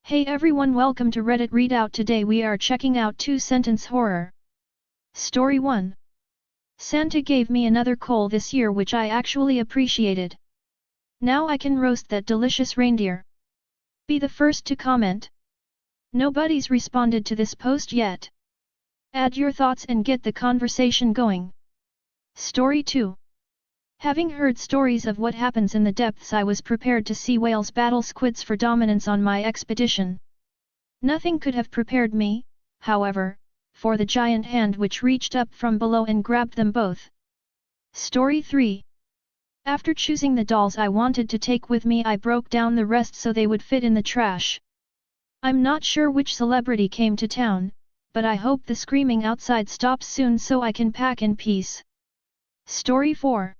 Hey everyone, welcome to Reddit Readout. Today we are checking out 2-sentence horror. Story 1. Santa gave me another coal this year which I actually appreciated. Now I can roast that delicious reindeer. Be the first to comment. Nobody's responded to this post yet. Add your thoughts and get the conversation going. Story 2. Having heard stories of what happens in the depths, I was prepared to see whales battle squids for dominance on my expedition. Nothing could have prepared me, however, for the giant hand which reached up from below and grabbed them both. Story 3. After choosing the dolls I wanted to take with me, I broke down the rest so they would fit in the trash. I'm not sure which celebrity came to town, but I hope the screaming outside stops soon so I can pack in peace. Story 4.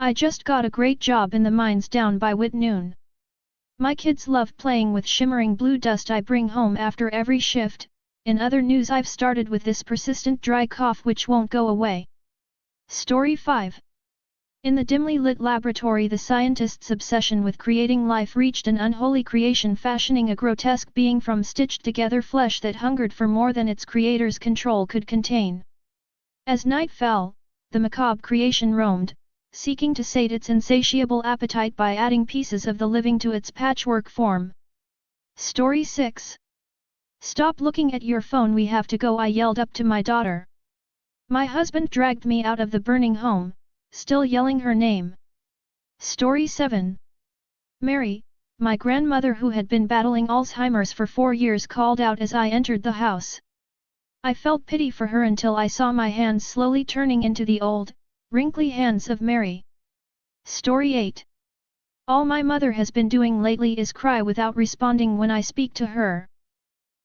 I just got a great job in the mines down by Noon. My kids love playing with shimmering blue dust I bring home after every shift. In other news, I've started with this persistent dry cough which won't go away. Story 5. In the dimly lit laboratory, the scientists' obsession with creating life reached an unholy creation, fashioning a grotesque being from stitched together flesh that hungered for more than its creator's control could contain. As night fell, the macabre creation roamed, seeking to sate its insatiable appetite by adding pieces of the living to its patchwork form. Story 6. Stop looking at your phone, we have to go, I yelled up to my daughter. My husband dragged me out of the burning home, still yelling her name. Story 7. Mary, my grandmother who had been battling Alzheimer's for 4 years, called out as I entered the house. I felt pity for her until I saw my hands slowly turning into the old, wrinkly hands of Mary. Story 8. All my mother has been doing lately is cry without responding when I speak to her.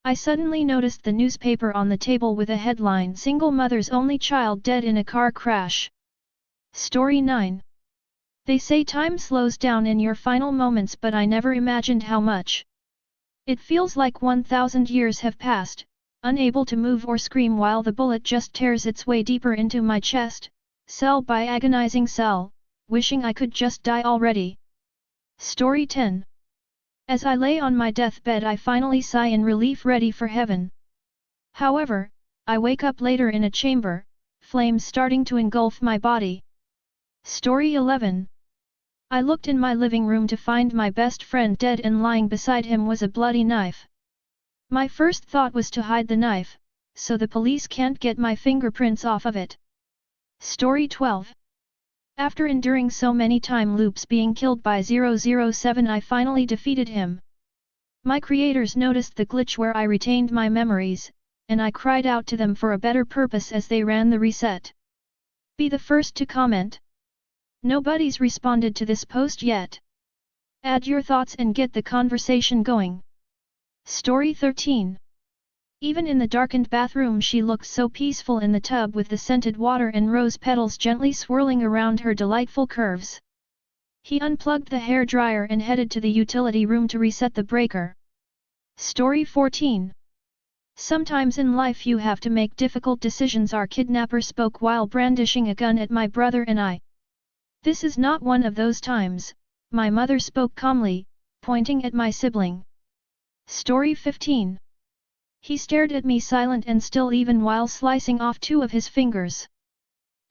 I suddenly noticed the newspaper on the table with a headline, "Single mother's only child dead in a car crash." Story 9. They say time slows down in your final moments, but I never imagined how much. It feels like 1,000 years have passed, unable to move or scream while the bullet just tears its way deeper into my chest, cell by agonizing cell, wishing I could just die already. Story 10. As I lay on my deathbed, I finally sigh in relief, ready for heaven. However, I wake up later in a chamber, flames starting to engulf my body. Story 11. I looked in my living room to find my best friend dead, and lying beside him was a bloody knife. My first thought was to hide the knife, so the police can't get my fingerprints off of it. Story 12. After enduring so many time loops being killed by 007, I finally defeated him. My creators noticed the glitch where I retained my memories, and I cried out to them for a better purpose as they ran the reset. Be the first to comment. Nobody's responded to this post yet. Add your thoughts and get the conversation going. Story 13. Even in the darkened bathroom she looked so peaceful in the tub with the scented water and rose petals gently swirling around her delightful curves. He unplugged the hairdryer and headed to the utility room to reset the breaker. Story 14. Sometimes in life you have to make difficult decisions. Our kidnapper spoke while brandishing a gun at my brother and I. This is not one of those times, my mother spoke calmly, pointing at my sibling. Story 15. He stared at me silent and still even while slicing off 2 of his fingers.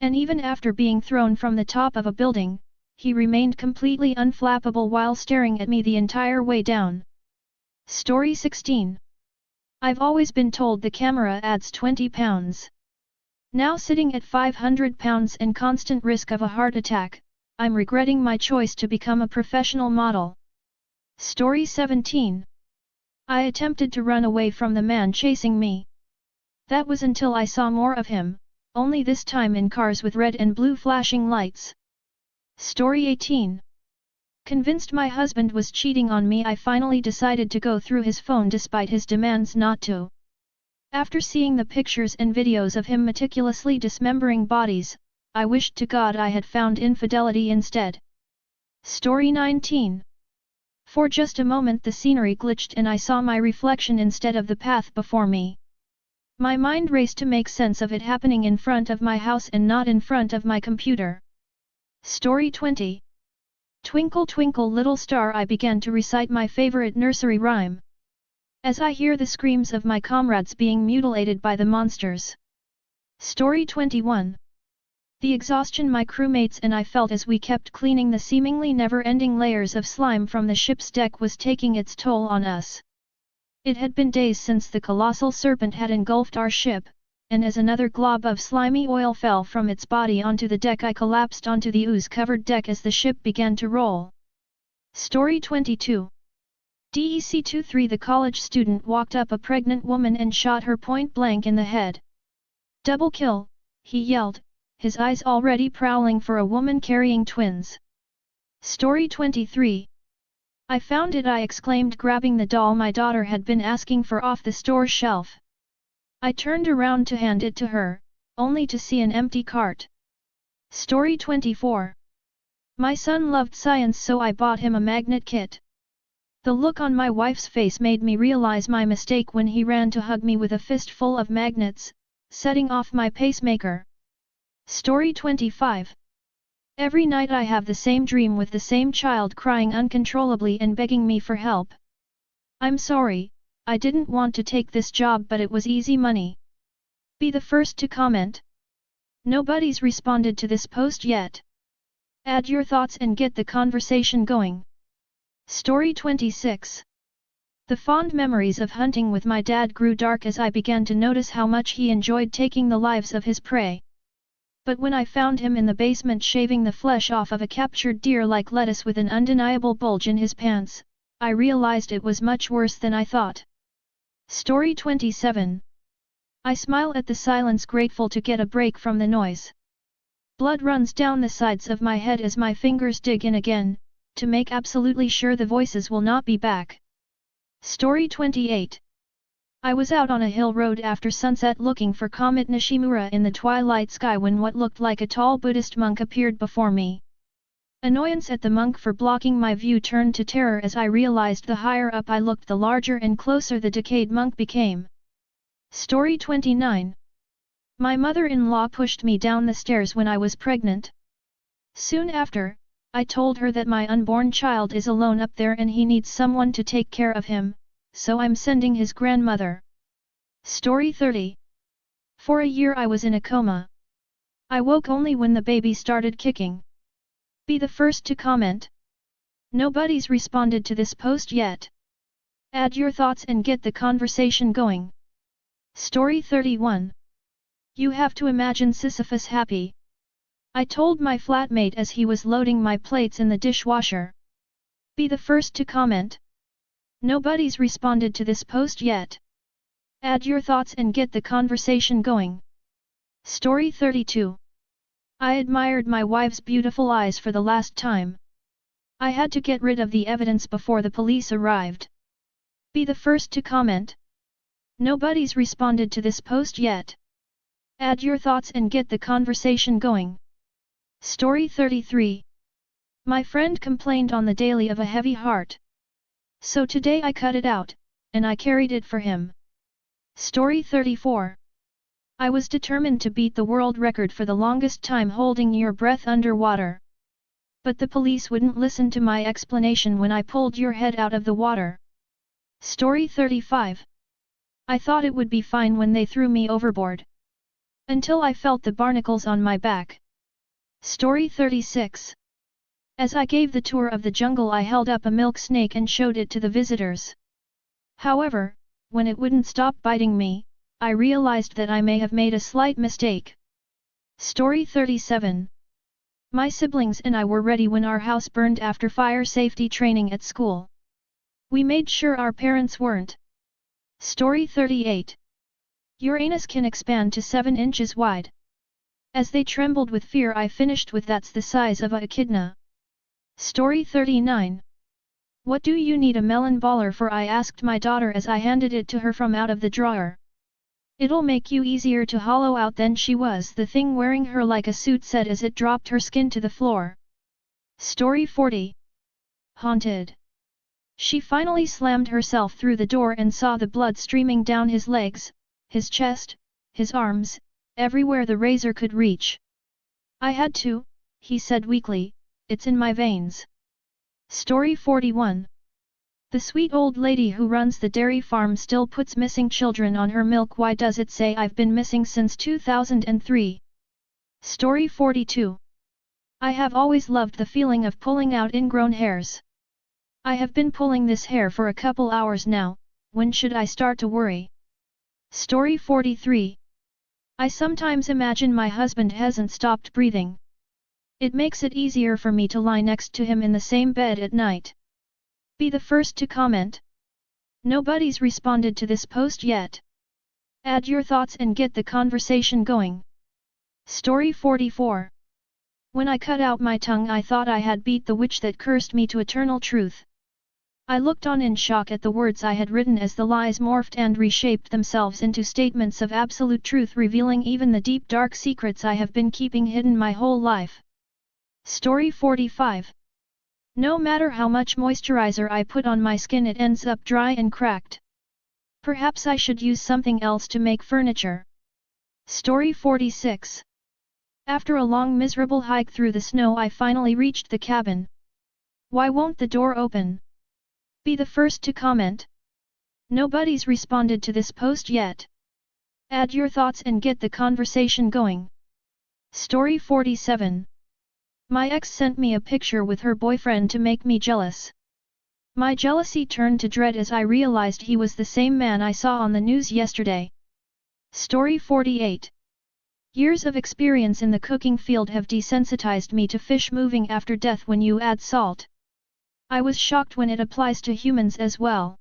And even after being thrown from the top of a building, he remained completely unflappable while staring at me the entire way down. Story 16. I've always been told the camera adds 20 pounds. Now sitting at 500 pounds and constant risk of a heart attack, I'm regretting my choice to become a professional model. Story 17. I attempted to run away from the man chasing me. That was until I saw more of him, only this time in cars with red and blue flashing lights. Story 18. Convinced my husband was cheating on me, I finally decided to go through his phone despite his demands not to. After seeing the pictures and videos of him meticulously dismembering bodies, I wished to God I had found infidelity instead. Story 19. For just a moment the scenery glitched and I saw my reflection instead of the path before me. My mind raced to make sense of it happening in front of my house and not in front of my computer. Story 20. Twinkle twinkle little star, I began to recite my favorite nursery rhyme. as I hear the screams of my comrades being mutilated by the monsters. Story 21. The exhaustion my crewmates and I felt as we kept cleaning the seemingly never-ending layers of slime from the ship's deck was taking its toll on us. It had been days since the colossal serpent had engulfed our ship, and as another glob of slimy oil fell from its body onto the deck I collapsed onto the ooze-covered deck as the ship began to roll. Story 22. DEC-23 The college student walked up a pregnant woman and shot her point-blank in the head. Double kill, he yelled, his eyes already prowling for a woman carrying twins. Story 23. I found it, I exclaimed, grabbing the doll my daughter had been asking for off the store shelf. I turned around to hand it to her, only to see an empty cart. Story 24. My son loved science, so I bought him a magnet kit. The look on my wife's face made me realize my mistake when he ran to hug me with a fistful of magnets, setting off my pacemaker. Story 25. Every night I have the same dream with the same child crying uncontrollably and begging me for help. I'm sorry, I didn't want to take this job, but it was easy money. Be the first to comment. Nobody's responded to this post yet. Add your thoughts and get the conversation going. Story 26. The fond memories of hunting with my dad grew dark as I began to notice how much he enjoyed taking the lives of his prey. But when I found him in the basement shaving the flesh off of a captured deer like lettuce with an undeniable bulge in his pants, I realized it was much worse than I thought. Story 27. I smile at the silence, grateful to get a break from the noise. Blood runs down the sides of my head as my fingers dig in again, to make absolutely sure the voices will not be back. Story 28. I was out on a hill road after sunset looking for Comet Nishimura in the twilight sky when what looked like a tall Buddhist monk appeared before me. Annoyance at the monk for blocking my view turned to terror as I realized the higher up I looked, the larger and closer the decayed monk became. Story 29. My mother-in-law pushed me down the stairs when I was pregnant. Soon after, I told her that my unborn child is alone up there and he needs someone to take care of him, so I'm sending his grandmother. Story 30. For a year I was in a coma. I woke only when the baby started kicking. Be the first to comment. Nobody's responded to this post yet. Add your thoughts and get the conversation going. Story 31. You have to imagine Sisyphus happy. I told my flatmate as he was loading my plates in the dishwasher. Be the first to comment. Nobody's responded to this post yet. Add your thoughts and get the conversation going. Story 32. I admired my wife's beautiful eyes for the last time. I had to get rid of the evidence before the police arrived. Be the first to comment. Nobody's responded to this post yet. Add your thoughts and get the conversation going. Story 33. My friend complained on the daily of a heavy heart. So today I cut it out, and I carried it for him. Story 34. I was determined to beat the world record for the longest time holding your breath underwater. But the police wouldn't listen to my explanation when I pulled your head out of the water. Story 35. I thought it would be fine when they threw me overboard. Until I felt the barnacles on my back. Story 36. As I gave the tour of the jungle I held up a milk snake and showed it to the visitors. However, when it wouldn't stop biting me, I realized that I may have made a slight mistake. Story 37. My siblings and I were ready when our house burned after fire safety training at school. We made sure our parents weren't. Story 38. Your anus can expand to 7 inches wide. As they trembled with fear I finished with that's the size of a echidna. Story 39. What do you need a melon baller for? I asked my daughter as I handed it to her from out of the drawer. It'll make you easier to hollow out than she was, the thing wearing her like a suit said as it dropped her skin to the floor. Story 40. Haunted. She finally slammed herself through the door and saw the blood streaming down his legs, his chest, his arms, everywhere the razor could reach. I had to, he said weakly, it's in my veins. Story 41. The sweet old lady who runs the dairy farm still puts missing children on her milk. Why does it say I've been missing since 2003? Story 42. I have always loved the feeling of pulling out ingrown hairs. I have been pulling this hair for a couple hours now, when should I start to worry? Story 43. I sometimes imagine my husband hasn't stopped breathing. It makes it easier for me to lie next to him in the same bed at night. Be the first to comment. Nobody's responded to this post yet. Add your thoughts and get the conversation going. Story 44. When I cut out my tongue, I thought I had beat the witch that cursed me to eternal truth. I looked on in shock at the words I had written as the lies morphed and reshaped themselves into statements of absolute truth, revealing even the deep dark secrets I have been keeping hidden my whole life. Story 45. No matter how much moisturizer I put on my skin, it ends up dry and cracked. Perhaps I should use something else to make furniture. Story 46. After a long miserable hike through the snow, I finally reached the cabin. Why won't the door open? Be the first to comment. Nobody's responded to this post yet. Add your thoughts and get the conversation going. Story 47. My ex sent me a picture with her boyfriend to make me jealous. My jealousy turned to dread as I realized he was the same man I saw on the news yesterday. Story 48. Years of experience in the cooking field have desensitized me to fish moving after death when you add salt. I was shocked when it applies to humans as well.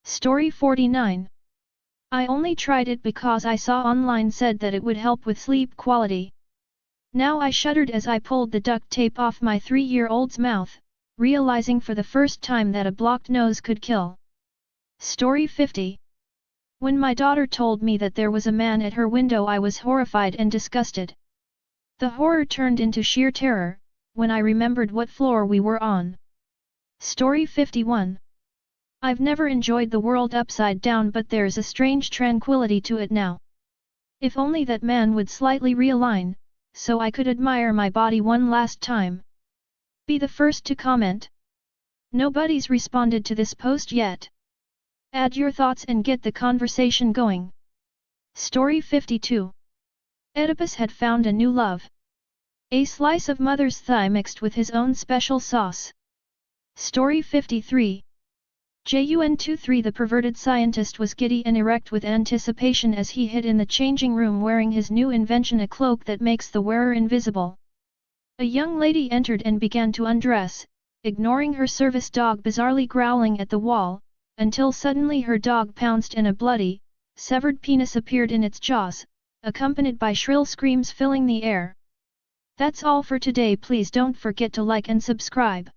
Story 49. I only tried it because I saw online said that it would help with sleep quality. Now I shuddered as I pulled the duct tape off my 3-year-old's mouth, realizing for the first time that a blocked nose could kill. Story 50. When my daughter told me that there was a man at her window, I was horrified and disgusted. The horror turned into sheer terror when I remembered what floor we were on. Story 51. I've never enjoyed the world upside down, but there's a strange tranquility to it now. If only that man would slightly realign, so I could admire my body one last time. Be the first to comment. Nobody's responded to this post yet. Add your thoughts and get the conversation going. Story 52. Oedipus had found a new love. A slice of mother's thigh mixed with his own special sauce. Story 53. Jun23. The perverted scientist was giddy and erect with anticipation as he hid in the changing room wearing his new invention, a cloak that makes the wearer invisible. A young lady entered and began to undress, ignoring her service dog bizarrely growling at the wall, until suddenly her dog pounced and a bloody, severed penis appeared in its jaws, accompanied by shrill screams filling the air. That's all for today. Please don't forget to like and subscribe.